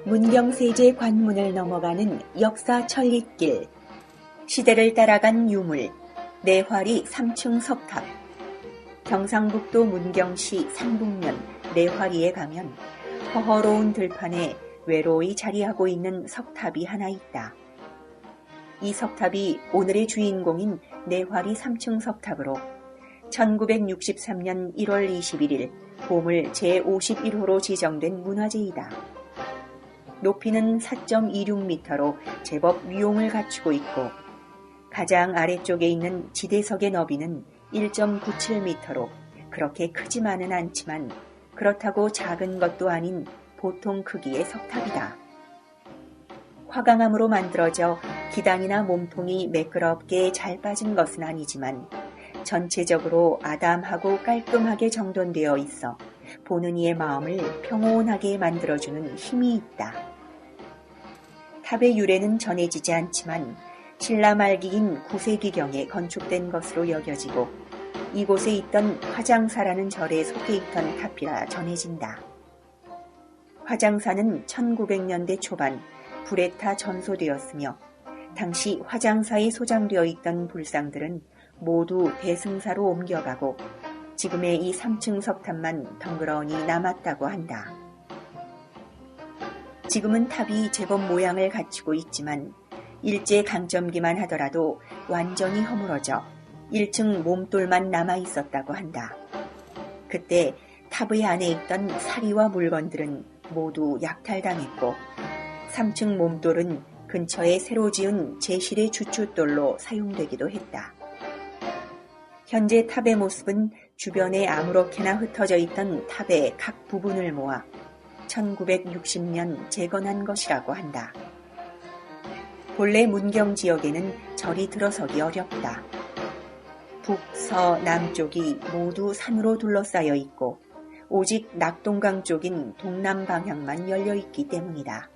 문경세제 관문을 넘어가는 역사 천리길, 시대를 따라간 유물, 내화리 3층 석탑. 경상북도 문경시 상북면 내화리에 가면 허허로운 들판에 외로이 자리하고 있는 석탑이 하나 있다. 이 석탑이 오늘의 주인공인 내화리 3층 석탑으로 1963년 1월 21일 보물 제51호로 지정된 문화재이다. 높이는 4.26m로 제법 위용을 갖추고 있고 가장 아래쪽에 있는 지대석의 너비는 1.97m로 그렇게 크지만은 않지만 그렇다고 작은 것도 아닌 보통 크기의 석탑이다. 화강암으로 만들어져 기단이나 몸통이 매끄럽게 잘 빠진 것은 아니지만 전체적으로 아담하고 깔끔하게 정돈되어 있어 보는 이의 마음을 평온하게 만들어주는 힘이 있다. 탑의 유래는 전해지지 않지만 신라 말기인 9세기경에 건축된 것으로 여겨지고 이곳에 있던 화장사라는 절에 속해 있던 탑이라 전해진다. 화장사는 1900년대 초반 불에 타 전소되었으며 당시 화장사에 소장되어 있던 불상들은 모두 대승사로 옮겨가고 지금의 이 3층 석탑만 덩그러니 남았다고 한다. 지금은 탑이 제법 모양을 갖추고 있지만 일제 강점기만 하더라도 완전히 허물어져 1층 몸돌만 남아 있었다고 한다. 그때 탑의 안에 있던 사리와 물건들은 모두 약탈당했고 3층 몸돌은 근처에 새로 지은 제실의 주춧돌로 사용되기도 했다. 현재 탑의 모습은 주변에 아무렇게나 흩어져 있던 탑의 각 부분을 모아 1960년 재건한 것이라고 한다. 본래 문경 지역에는 절이 들어서기 어렵다. 북, 서, 남쪽이 모두 산으로 둘러싸여 있고 오직 낙동강 쪽인 동남 방향만 열려 있기 때문이다.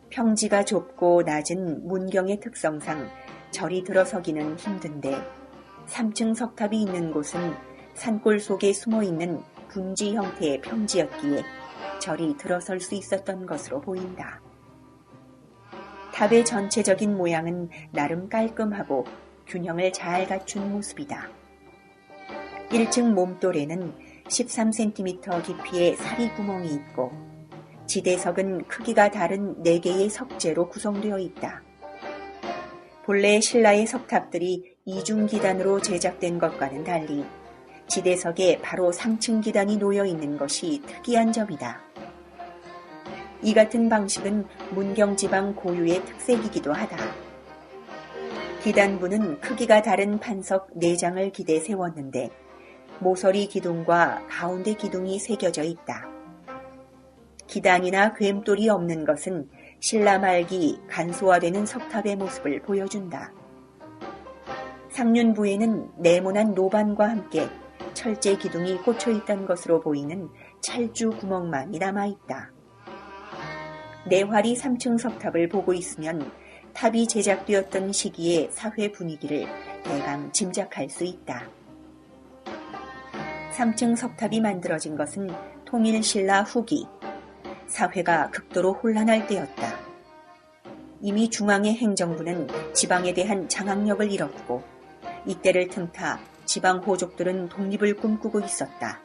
평지가 좁고 낮은 문경의 특성상 절이 들어서기는 힘든데 3층 석탑이 있는 곳은 산골 속에 숨어있는 분지 형태의 평지였기에 절이 들어설 수 있었던 것으로 보인다. 탑의 전체적인 모양은 나름 깔끔하고 균형을 잘 갖춘 모습이다. 1층 몸돌에는 13cm 깊이의 사리 구멍이 있고 지대석은 크기가 다른 4개의 석재로 구성되어 있다. 본래 신라의 석탑들이 이중기단으로 제작된 것과는 달리 지대석에 바로 3층 기단이 놓여 있는 것이 특이한 점이다. 이 같은 방식은 문경지방 고유의 특색이기도 하다. 기단부는 크기가 다른 판석 4장을 기대 세웠는데 모서리 기둥과 가운데 기둥이 새겨져 있다. 기단이나 괸돌이 없는 것은 신라 말기 간소화되는 석탑의 모습을 보여준다. 상륜부에는 네모난 노반과 함께 철제 기둥이 꽂혀 있던 것으로 보이는 찰주 구멍만이 남아있다. 내화리 3층 석탑을 보고 있으면 탑이 제작되었던 시기의 사회 분위기를 대강 짐작할 수 있다. 3층 석탑이 만들어진 것은 통일신라 후기, 사회가 극도로 혼란할 때였다. 이미 중앙의 행정부는 지방에 대한 장악력을 잃었고 이때를 틈타 지방 호족들은 독립을 꿈꾸고 있었다.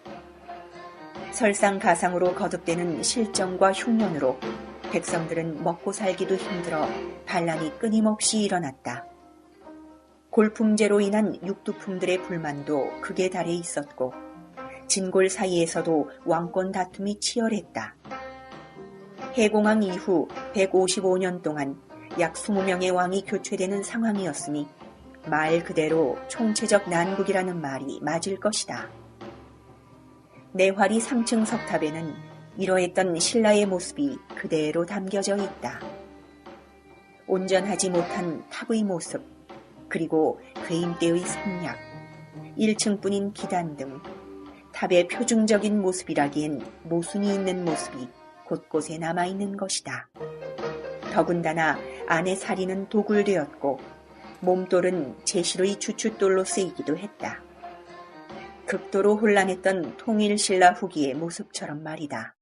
설상가상으로 거듭되는 실정과 흉년으로 백성들은 먹고 살기도 힘들어 반란이 끊임없이 일어났다. 골품제로 인한 육두품들의 불만도 극에 달해 있었고 진골 사이에서도 왕권 다툼이 치열했다. 해공왕 이후 155년 동안 약 20명의 왕이 교체되는 상황이었으니 말 그대로 총체적 난국이라는 말이 맞을 것이다. 내화리 3층 석탑에는 이러했던 신라의 모습이 그대로 담겨져 있다. 온전하지 못한 탑의 모습, 그리고 괴임때의 생략, 1층뿐인 기단 등 탑의 표중적인 모습이라기엔 모순이 있는 모습이 곳곳에 남아있는 것이다. 더군다나 안의 사리는 도굴되었고 몸돌은 제실의 주춧돌로 쓰이기도 했다. 극도로 혼란했던 통일신라 후기의 모습처럼 말이다.